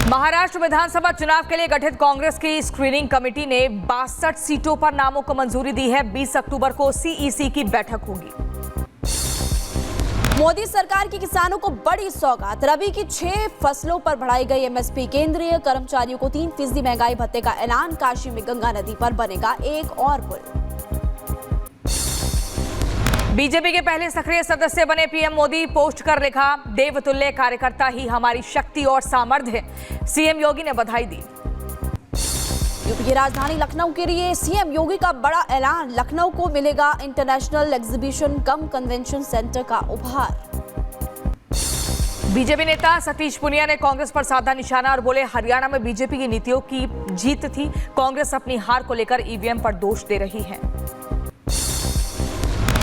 महाराष्ट्र विधानसभा चुनाव के लिए गठित कांग्रेस की स्क्रीनिंग कमेटी ने 62 सीटों पर नामों को मंजूरी दी है। 20 अक्टूबर को सीईसी की बैठक होगी। मोदी सरकार की किसानों को बड़ी सौगात। रबी की 6 फसलों पर बढ़ाई गई एमएसपी। केंद्रीय कर्मचारियों को 3% महंगाई भत्ते का ऐलान। काशी में गंगा नदी पर बनेगा एक और पुल। बीजेपी के पहले सक्रिय सदस्य बने पीएम मोदी। पोस्ट कर लिखा, देवतुल्य कार्यकर्ता ही हमारी शक्ति और सामर्थ्य है। सीएम योगी ने बधाई दी। यूपी की राजधानी लखनऊ के लिए सीएम योगी का बड़ा ऐलान। लखनऊ को मिलेगा इंटरनेशनल एग्जीबिशन कम कन्वेंशन सेंटर का उपहार। बीजेपी नेता सतीश पुनिया ने कांग्रेस पर साधा निशाना और बोले, हरियाणा में बीजेपी की नीतियों की जीत थी। कांग्रेस अपनी हार को लेकर ईवीएम पर दोष दे रही है।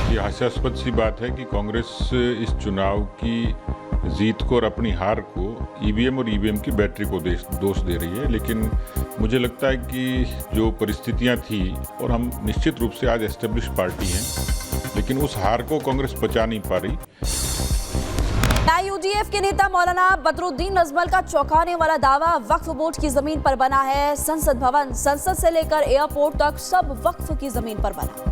ये हास्यास्पद सी बात है कि कांग्रेस इस चुनाव की जीत को और अपनी हार को ईवीएम और ईवीएम की बैटरी को दोष दे रही है। लेकिन मुझे लगता है कि जो परिस्थितियां थी, और हम निश्चित रूप से आज एस्टेब्लिश पार्टी हैं, लेकिन उस हार को कांग्रेस पचा नहीं पा रही। यूडीएफ के नेता मौलाना बदरुद्दीन अजमल का चौंकाने वाला दावा। वक्फ बोर्ड की जमीन पर बना है संसद भवन। संसद से लेकर एयरपोर्ट तक सब वक्फ की जमीन पर बना।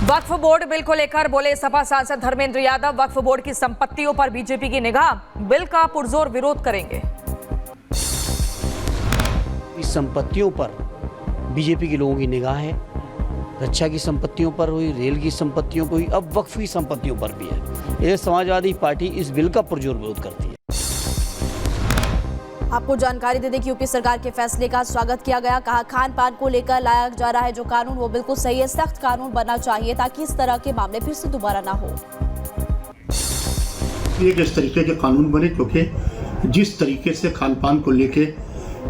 वक्फ बोर्ड बिल को लेकर बोले सपा सांसद धर्मेंद्र यादव, वक्फ बोर्ड की संपत्तियों पर बीजेपी की निगाह। बिल का पुरजोर विरोध करेंगे। इस संपत्तियों पर बीजेपी के लोगों की निगाह है। रक्षा की संपत्तियों पर हुई, रेल की संपत्तियों पर हुई, अब वक्फ की संपत्तियों पर भी है। ये समाजवादी पार्टी इस बिल का पुरजोर विरोध करती है। आपको जानकारी दे दें कि यूपी सरकार के फैसले का स्वागत किया गया। कहा, खान पान को लेकर लाया जा रहा है जो कानून वो बिल्कुल सही है। सख्त कानून बनना चाहिए ताकि इस तरह के मामले फिर से दोबारा ना हो। ये किस तरीके के कानून बने, क्योंकि जिस तरीके से खान पान को लेके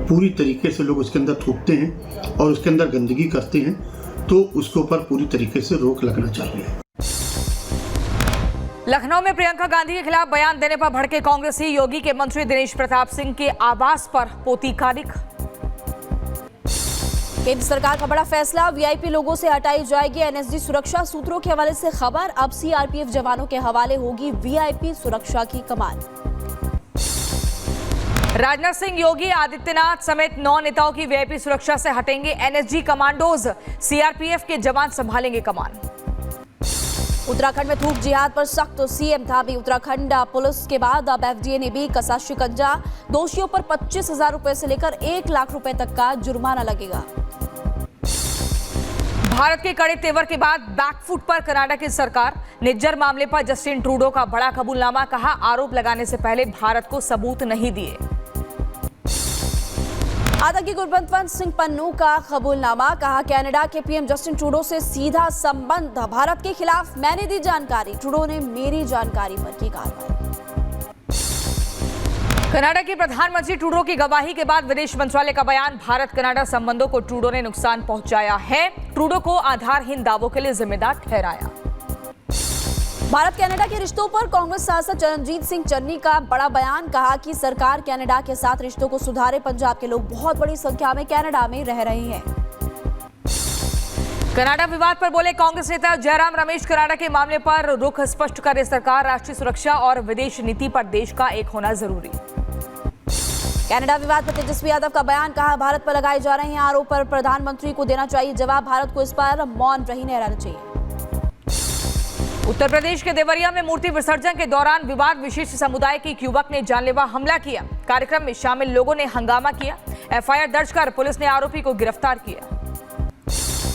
पूरी तरीके से लोग उसके अंदर थूकते हैं और उसके अंदर गंदगी करते हैं, तो उसके ऊपर पूरी तरीके से रोक लगना चाहिए। लखनऊ में प्रियंका गांधी के खिलाफ बयान देने पर भड़के कांग्रेसी। योगी के मंत्री दिनेश प्रताप सिंह के आवास पर पोती कालिक। केंद्र सरकार का बड़ा फैसला, वीआईपी लोगों से हटाई जाएगी एनएसजी सुरक्षा। सूत्रों के हवाले से खबर, अब सीआरपीएफ जवानों के हवाले होगी वीआईपी सुरक्षा की कमान। राजनाथ सिंह, योगी आदित्यनाथ समेत 9 नेताओं की वीआईपी सुरक्षा से हटेंगे एनएसजी कमांडोज। सीआरपीएफ के जवान संभालेंगे कमान। उत्तराखंड में थूक जिहाद पर सख्त सीएम धामी। उत्तराखंड पुलिस के बाद अब एफडीए ने भी कसा शिकंजा। दोषियों पर 25,000 रुपए से लेकर 1 लाख रुपए तक का जुर्माना लगेगा। भारत के कड़े तेवर के बाद बैकफुट पर कनाडा की सरकार। निज्जर मामले पर जस्टिन ट्रूडो का बड़ा कबूलनामा। कहा, आरोप लगाने से पहले भारत को सबूत नहीं दिए। आतंकी गुरबंतवंत सिंह पन्नू का कबूलनामा। कहा, कनाडा के पीएम जस्टिन ट्रूडो से सीधा संबंध। भारत के खिलाफ मैंने दी जानकारी, ट्रूडो ने मेरी जानकारी पर की कार्रवाई। कनाडा के प्रधानमंत्री ट्रूडो की गवाही के बाद विदेश मंत्रालय का बयान। भारत कनाडा संबंधों को ट्रूडो ने नुकसान पहुंचाया है। ट्रूडो को आधारहीन दावों के लिए जिम्मेदार ठहराया। भारत कनाडा के रिश्तों पर कांग्रेस सांसद चरणजीत सिंह चन्नी का बड़ा बयान। कहा कि सरकार कनाडा के साथ रिश्तों को सुधारे। पंजाब के लोग बहुत बड़ी संख्या में कनाडा में रह रहे हैं। कनाडा विवाद पर बोले कांग्रेस नेता जयराम रमेश, कनाडा के मामले पर रुख स्पष्ट करे सरकार। राष्ट्रीय सुरक्षा और विदेश नीति पर देश का एक होना जरूरी। कनाडा विवाद पर तेजस्वी यादव का बयान। कहा, भारत पर लगाए जा रहे हैं आरोप पर प्रधानमंत्री को देना चाहिए जवाब। भारत को इस पर मौन नहीं रहना चाहिए। उत्तर प्रदेश के देवरिया में मूर्ति विसर्जन के दौरान विवाद। विशिष्ट समुदाय के एक युवक ने जानलेवा हमला किया। कार्यक्रम में शामिल लोगों ने हंगामा किया। एफआईआर दर्ज कर पुलिस ने आरोपी को गिरफ्तार किया।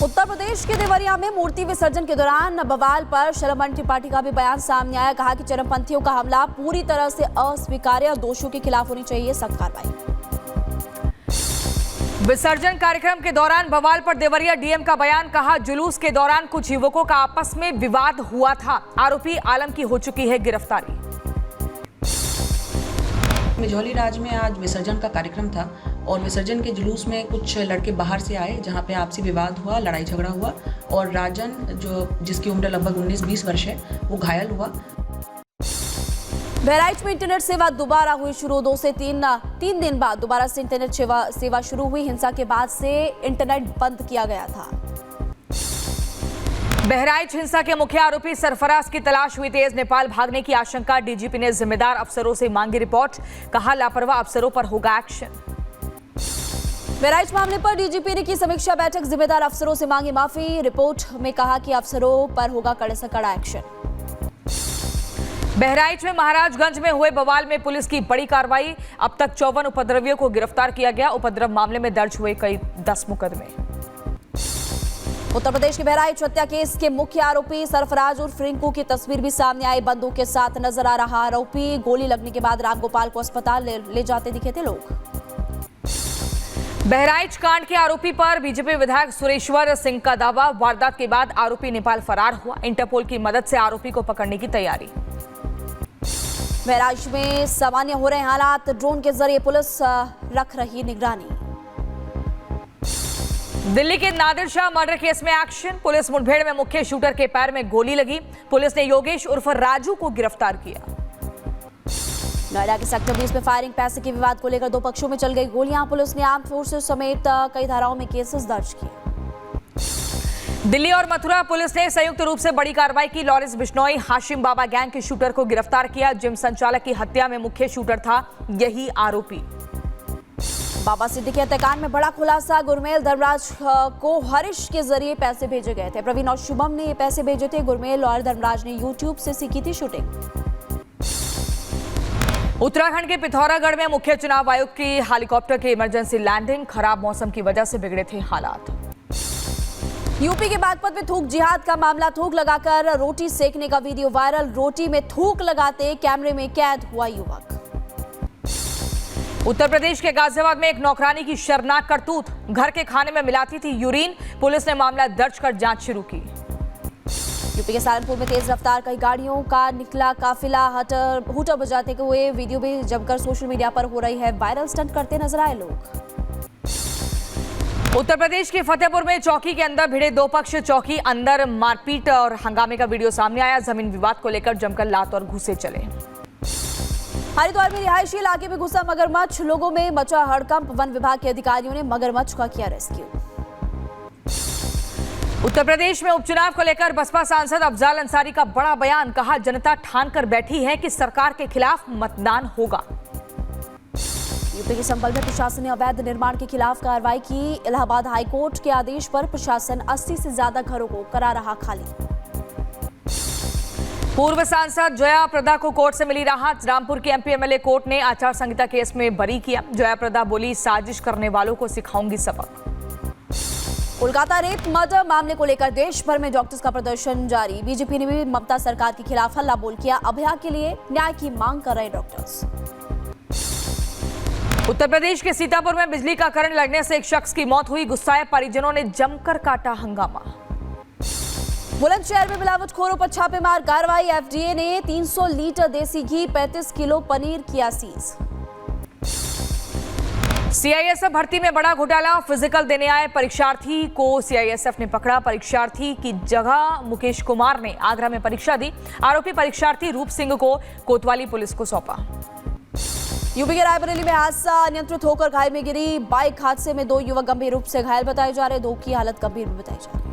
उत्तर प्रदेश के देवरिया में मूर्ति विसर्जन के दौरान बवाल पर शरमन त्रिपाठी का भी बयान सामने आया। कहा कि चरमपंथियों का हमला पूरी तरह से अस्वीकार्य। दोषियों के खिलाफ होनी चाहिए सख्त कार्रवाई। विसर्जन कार्यक्रम के दौरान बवाल पर देवरिया डीएम का बयान। कहा, जुलूस के दौरान कुछ युवकों का आपस में विवाद हुआ था। आरोपी आलम की हो चुकी है गिरफ्तारी। मिझौली राज में आज विसर्जन का कार्यक्रम था और विसर्जन के जुलूस में कुछ लड़के बाहर से आए, जहां पे आपसी विवाद हुआ, लड़ाई झगड़ा हुआ और राजन जिसकी उम्र लगभग 19-20 वर्ष है, वो घायल हुआ। बहराइच में इंटरनेट सेवा दोबारा हुई शुरू। 2 से 3 दिन बाद दोबारा से इंटरनेट सेवा शुरू हुई। हिंसा के बाद से इंटरनेट बंद किया गया था। बहराइच हिंसा के मुख्य आरोपी सरफराज की तलाश हुई तेज। नेपाल भागने की आशंका। डीजीपी ने जिम्मेदार अफसरों से मांगी रिपोर्ट। कहा लापरवाह अफसरों पर होगा एक्शन। बहराइच मामले पर डीजीपी ने की समीक्षा बैठक। जिम्मेदार अफसरों से मांगी माफी। रिपोर्ट में कहा कि अफसरों पर होगा कड़े से कड़ा एक्शन। बहराइच में महाराजगंज में हुए बवाल में पुलिस की बड़ी कार्रवाई। अब तक 54 उपद्रवियों को गिरफ्तार किया गया। उपद्रव मामले में दर्ज हुए कई 10 मुकदमे। उत्तर प्रदेश के बहराइच हत्या केस के मुख्य आरोपी सरफराज उर्फ रिंकू की तस्वीर भी सामने आई। बंदूक के साथ नजर आ रहा आरोपी। गोली लगने के बाद रामगोपाल को अस्पताल ले जाते दिखे थे लोग। बहराइच कांड के आरोपी पर बीजेपी विधायक सुरेश्वर सिंह का दावा। वारदात के बाद आरोपी नेपाल फरार हुआ। इंटरपोल की मदद से आरोपी को पकड़ने की तैयारी। बहराइच में सामान्य हो रहे हालात। ड्रोन के जरिए पुलिस रख रही निगरानी। दिल्ली के नादिर शाह मर्डर केस में एक्शन। पुलिस मुठभेड़ में मुख्य शूटर के पैर में गोली लगी। पुलिस ने योगेश उर्फ राजू को गिरफ्तार किया। नोएडा के सेक्टर 20 में फायरिंग। पैसे के विवाद को लेकर दो पक्षों में चल गई गोलियां। पुलिस ने आर्म फोर्सेस समेत कई धाराओं में केसेस दर्ज किए। दिल्ली और मथुरा पुलिस ने संयुक्त रूप से बड़ी कार्रवाई की। लॉरेंस बिश्नोई हाशिम बाबा गैंग के शूटर को गिरफ्तार किया। जिम संचालक की हत्या में मुख्य शूटर था यही आरोपी। बाबा सिद्दीकी हत्याकांड में बड़ा खुलासा। गुरमेल धर्मराज को हरीश के जरिए पैसे भेजे गए थे। प्रवीण और शुभम ने ये पैसे भेजे थे। गुरमेल और धर्मराज ने यूट्यूब से सीखी थी शूटिंग। उत्तराखंड के पिथौरागढ़ में मुख्य चुनाव आयुक्त की हेलीकॉप्टर की इमरजेंसी लैंडिंग। खराब मौसम की वजह से बिगड़े थे हालात। यूपी के बागपत में थूक जिहाद का मामला। थूक लगाकर रोटी सेकने का वीडियो वायरल। रोटी में थूक लगाते कैमरे में कैद हुआ युवक। उत्तर प्रदेश के गाजियाबाद में एक नौकरानी की शर्मनाक करतूत। घर के खाने में मिलाती थी यूरिन। पुलिस ने मामला दर्ज कर जांच शुरू की। यूपी के सहारनपुर में तेज रफ्तार कई गाड़ियों का निकला काफिला। हूटर बजाते हुए वीडियो भी जमकर सोशल मीडिया पर हो रही है वायरल। स्टंट करते नजर आए लोग। उत्तर प्रदेश के फतेहपुर में चौकी के अंदर भिड़े दो पक्ष। चौकी अंदर मारपीट और हंगामे का वीडियो सामने आया। जमीन विवाद को लेकर जमकर लात और घूसे चले। हरिद्वार में रिहायशी इलाके में घुसा मगरमच्छ। लोगों में मचा हड़कंप। वन विभाग के अधिकारियों ने मगरमच्छ का किया रेस्क्यू। उत्तर प्रदेश में उपचुनाव को लेकर बसपा सांसद अफजाल अंसारी का बड़ा बयान। कहा जनता ठान कर बैठी है कि सरकार के खिलाफ मतदान होगा। यूपी के संभल में प्रशासन ने अवैध निर्माण के खिलाफ कार्रवाई की। इलाहाबाद हाईकोर्ट के आदेश पर प्रशासन 80 से ज्यादा घरों को करा रहा खाली। पूर्व सांसद जया प्रदा को कोर्ट से मिली राहत। रामपुर की एमपी एमएलए कोर्ट ने आचार संहिता केस में बरी किया। जया प्रदा बोली साजिश करने वालों को सिखाऊंगी सबक। कोलकाता रेप मर्डर मामले को लेकर देश भर में डॉक्टर्स का प्रदर्शन जारी। बीजेपी ने भी ममता सरकार के खिलाफ हल्ला बोल किया। अभया के लिए न्याय की मांग कर रहे डॉक्टर्स। उत्तर प्रदेश के सीतापुर में बिजली का करंट लगने से एक शख्स की मौत हुई। गुस्साए परिजनों ने जमकर काटा हंगामा। बुलंदशहर में मिलावटखोरों पर छापेमार कार्रवाई। एफडीए ने 300 लीटर देसी घी 35 किलो पनीर किया सीज। सीआईएसएफ भर्ती में बड़ा घोटाला। फिजिकल देने आए परीक्षार्थी को सीआईएसएफ ने पकड़ा। परीक्षार्थी की जगह मुकेश कुमार ने आगरा में परीक्षा दी। आरोपी परीक्षार्थी रूप सिंह को कोतवाली पुलिस को सौंपा। यूपी के रायबरेली में हादसा। अनियंत्रित होकर खाई में गिरी बाइक। हादसे में 2 युवक गंभीर रूप से घायल बताए जा रहे। 2 की हालत गंभीर भी बताई जा रही है।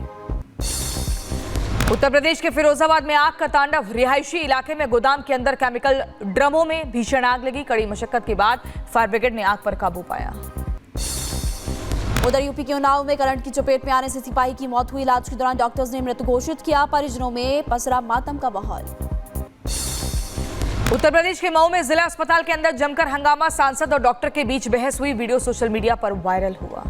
उत्तर प्रदेश के फिरोजाबाद में आग का तांडव। रिहायशी इलाके में गोदाम के अंदर केमिकल ड्रमों में भीषण आग लगी। कड़ी मशक्कत के बाद फायर ब्रिगेड ने आग पर काबू पाया। उधर यूपी के उन्नाव में करंट की चपेट में आने से सिपाही की मौत हुई। इलाज के दौरान डॉक्टर्स ने मृत घोषित किया। परिजनों में पसरा मातम का माहौल। उत्तर प्रदेश के मऊ में जिला अस्पताल के अंदर जमकर हंगामा। सांसद और डॉक्टर के बीच बहस हुई। वीडियो सोशल मीडिया पर वायरल हुआ।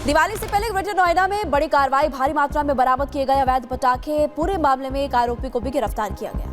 दिवाली से पहले ग्रेटर नोएडा में बड़ी कार्रवाई। भारी मात्रा में बरामद किए गए अवैध पटाखे। पूरे मामले में एक आरोपी को भी गिरफ्तार किया गया।